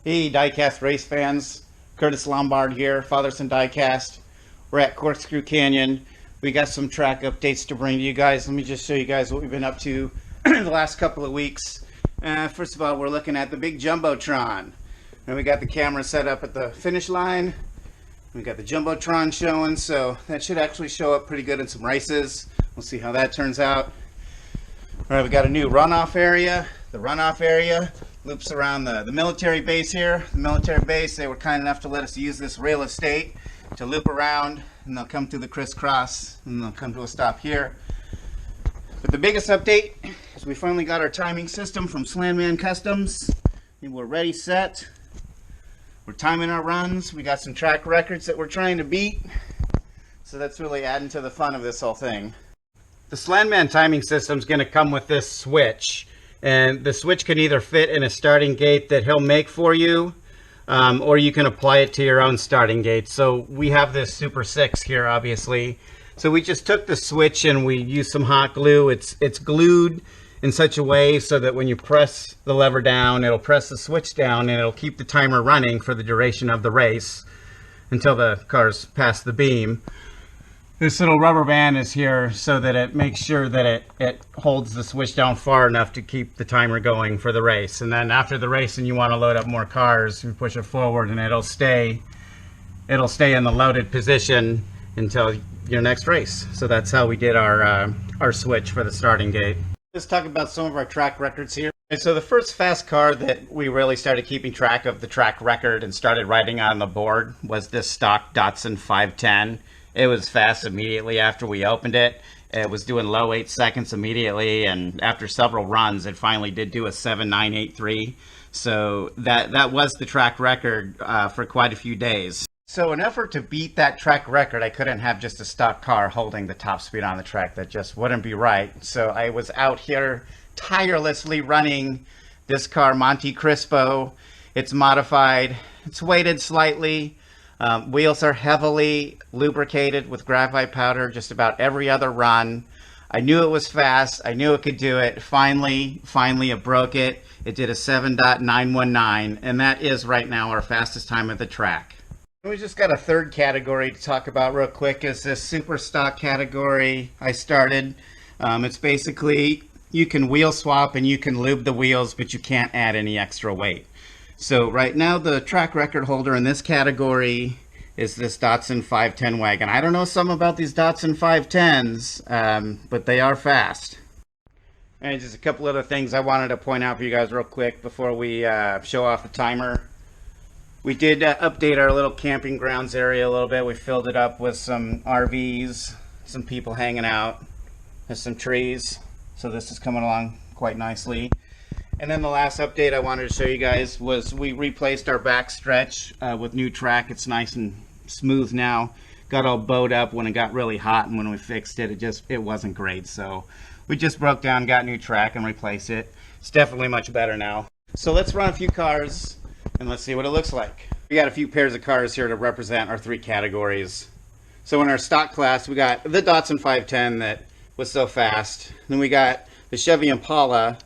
Hey, diecast race fans. Curtis Lombard here, Fatherson Diecast. We're at Corkscrew Canyon. We got some track updates to bring to you guys. Let me just show you guys what we've been up to the last couple of weeks. First of all, we're looking at the big Jumbotron. And we got the camera set up at the finish line. We got the Jumbotron showing, so that should actually show up pretty good in some races. We'll see how that turns out. All right, we got a new runoff area. The runoff area loops around the military base here. The military base, they were kind enough to let us use this rail estate to loop around, and they'll come through the crisscross, and they'll come to a stop here. But the biggest update is we finally got our timing system from Slandman Customs, and we're ready, set. We're timing our runs. We got some track records that we're trying to beat, so that's really adding to the fun of this whole thing. The Slandman timing system is going to come with this switch, and the switch can either fit in a starting gate that he'll make for you, or you can apply it to your own starting gate. So we have this Super 6 here, obviously. So we just took the switch and we used some hot glue. It's glued in such a way so that when you press the lever down, it'll press the switch down and it'll keep the timer running for the duration of the race until the cars pass the beam. This little rubber band is here so that it makes sure that it holds the switch down far enough to keep the timer going for the race. And then after the race and you want to load up more cars, you push it forward and it'll stay in the loaded position until your next race. So that's how we did our switch for the starting gate. Let's talk about some of our track records here. And so the first fast car that we really started keeping track of the track record and started writing on the board was this stock Datsun 510. It was fast immediately after we opened it. It was doing low 8 seconds immediately, and after several runs, it finally did do a 7.983. So that was the track record for quite a few days. So in effort to beat that track record, I couldn't have just a stock car holding the top speed on the track. That just wouldn't be right. So I was out here tirelessly running this car, Monte Cristo. It's modified. It's weighted slightly. Wheels are heavily lubricated with graphite powder just about every other run. I knew it was fast. I knew it could do it. Finally it broke it. It did a 7.919, and that is right now our fastest time at the track. We just got a third category to talk about real quick, is this super stock category I started. It's basically you can wheel swap and you can lube the wheels, but you can't add any extra weight. So right now the track record holder in this category is this Datsun 510 wagon. I don't know something about these Datsun 510s, but they are fast. And just a couple other things I wanted to point out for you guys real quick before we show off the timer. We did update our little camping grounds area a little bit. We filled it up with some RVs, some people hanging out, and some trees. So this is coming along quite nicely. And then the last update I wanted to show you guys was we replaced our back stretch with new track. It's nice and smooth now. Got all bowed up when it got really hot, and when we fixed it, it wasn't great. So we just broke down, got new track, and replaced it. It's definitely much better now. So let's run a few cars and let's see what it looks like. We got a few pairs of cars here to represent our three categories. So in our stock class, we got the Datsun 510 that was so fast. Then we got the Chevy Impala.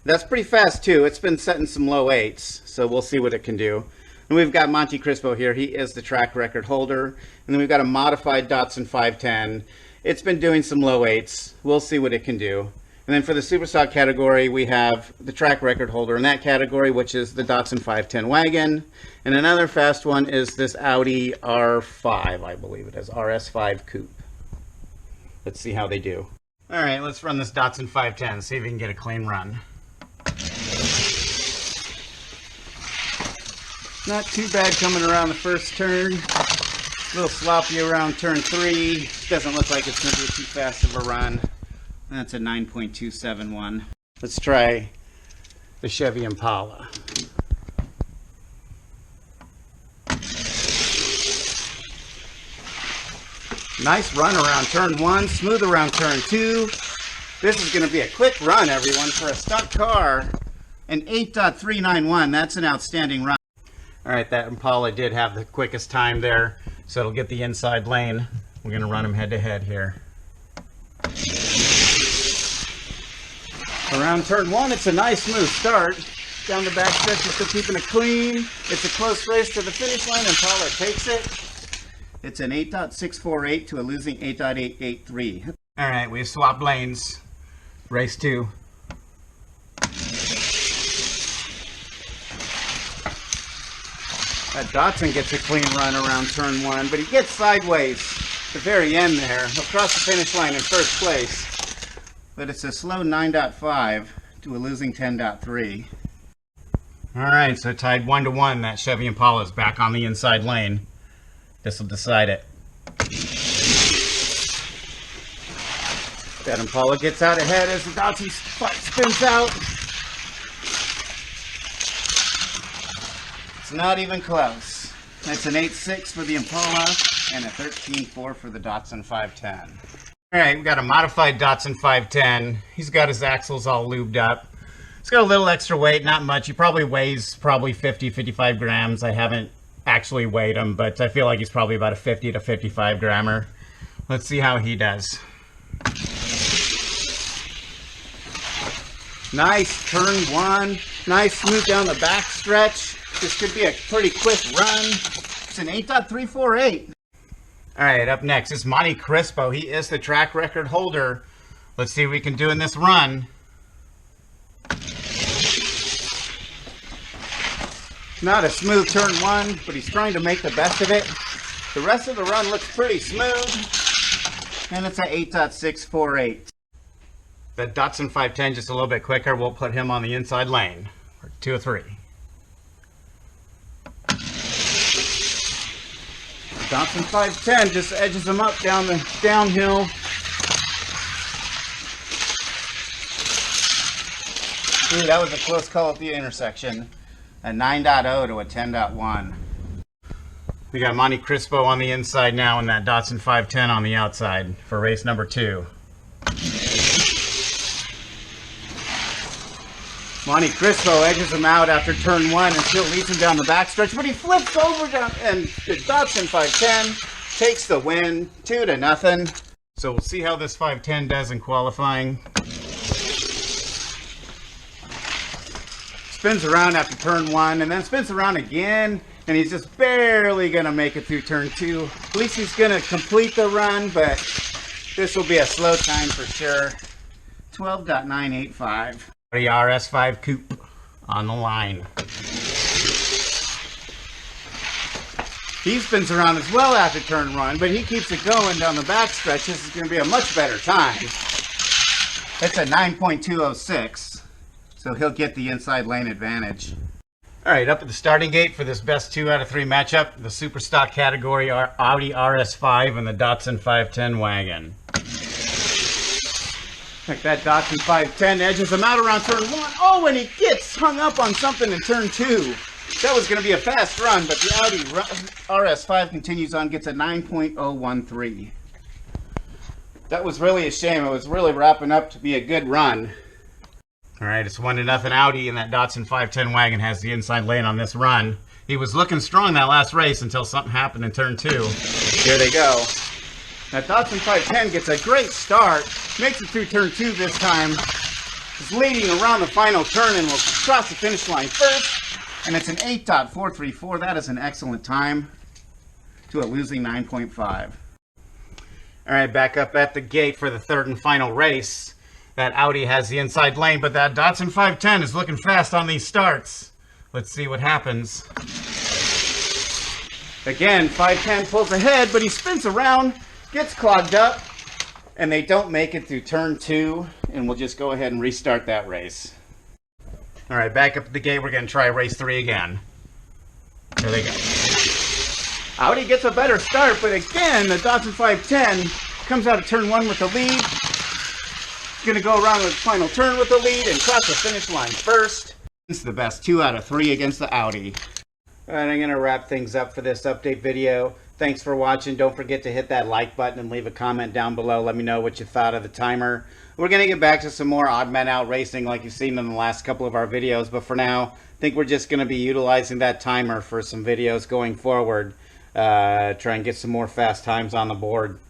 That's pretty fast too. It's been setting some low 8s, so we'll see what it can do. And we've got Monte Cristo here. He is the track record holder. And then we've got a modified Datsun 510. It's been doing some low 8s. We'll see what it can do. And then for the Superstock category, we have the track record holder in that category, which is the Datsun 510 wagon. And another fast one is this Audi R5, I believe it is, RS5 Coupe. Let's see how they do. All right, let's run this Datsun 510, see if we can get a clean run. Not too bad coming around the first turn. A little sloppy around turn 3. Doesn't look like it's going to be too fast of a run. That's a 9.271. Let's try the Chevy Impala. Nice run around turn 1, smooth around turn 2. This is going to be a quick run, everyone, for a stock car. An 8.391, that's an outstanding run. All right, that Impala did have the quickest time there, so it'll get the inside lane. We're going to run them head to head here. Around turn 1, it's a nice smooth start. down the back stretch. We're still keeping it clean. It's a close race to the finish line, and Paula takes it. It's an 8.648 to a losing 8.883. All right, we've swapped lanes. Race 2. Dotson gets a clean run around turn 1, but he gets sideways at the very end there. He'll cross the finish line in first place. But it's a slow 9.5 to a losing 10.3. All right, so tied 1-1. That Chevy Impala is back on the inside lane. This will decide it. That Impala gets out ahead as the Dotson spins out. It's not even close. That's an 8.6 for the Impala and a 13.4 for the Dotson 510. All right, we got a modified Dotson 510. He's got his axles all lubed up. He's got a little extra weight, not much. He probably weighs 50, 55 grams. I haven't actually weighed him, but I feel like he's probably about a 50 to 55 grammer. Let's see how he does. Nice turn 1. Nice smooth down the back stretch. This could be a pretty quick run. It's an 8.348. All right, up next is Monte Crispo. He is the track record holder. Let's see what we can do in this run. Not a smooth turn 1, but he's trying to make the best of it. The rest of the run looks pretty smooth, and it's an 8.648. The Dotson 510 just a little bit quicker. We'll put him on the inside lane for 2 or 3. Dotson 510 just edges him up down the downhill. Ooh, that was a close call at the intersection. A 9.0 to a 10.1. We got Monte Crispo on the inside now and that Dotson 510 on the outside for race number 2. Monte Crispo edges him out after turn 1 and still leads him down the backstretch, but he flips over down, and the Dotson 510 takes the win, 2-0. So we'll see how this 510 does in qualifying. Spins around after turn 1 and then spins around again, and he's just barely going to make it through turn 2. At least he's going to complete the run, but this will be a slow time for sure. 12.985. The RS5 Coupe on the line. He spins around as well after turn 1, but he keeps it going down the backstretch. This is going to be a much better time. It's a 9.206, so he'll get the inside lane advantage. All right, up at the starting gate for this best 2 out of 3 matchup, the super stock category are Audi RS5 and the Dotson 510 wagon. Like that Dotson 510 edges him out around turn 1. Oh, and he gets hung up on something in turn 2. That was going to be a fast run, but the Audi RS5 continues on, gets a 9.013. That was really a shame. It was really wrapping up to be a good run. All right, it's 1-0 Audi, and that Dotson 510 wagon has the inside lane on this run. He was looking strong that last race until something happened in turn 2. Here they go. That Dotson 510 gets a great start, makes it through turn 2 this time, is leading around the final turn and will cross the finish line first, and it's an 8.434. That is an excellent time to a losing 9.5. All right, back up at the gate for the third and final race. That Audi has the inside lane, but that Dotson 510 is looking fast on these starts. Let's see what happens. Again, 510 pulls ahead, but he spins around, gets clogged up, and they don't make it through turn 2, and we'll just go ahead and restart that race. All right, back up at the gate, we're going to try race 3 again. There they go. Audi gets a better start, but again, the Dotson 510 comes out of turn 1 with the lead. Going to go around the final turn with the lead and cross the finish line first. This is the best 2 out of 3 against the Audi. All right, I'm going to wrap things up for this update video. Thanks for watching. Don't forget to hit that like button and leave a comment down below. Let me know what you thought of the timer. We're going to get back to some more odd man out racing like you've seen in the last couple of our videos. But for now, I think we're just going to be utilizing that timer for some videos going forward. Try and get some more fast times on the board.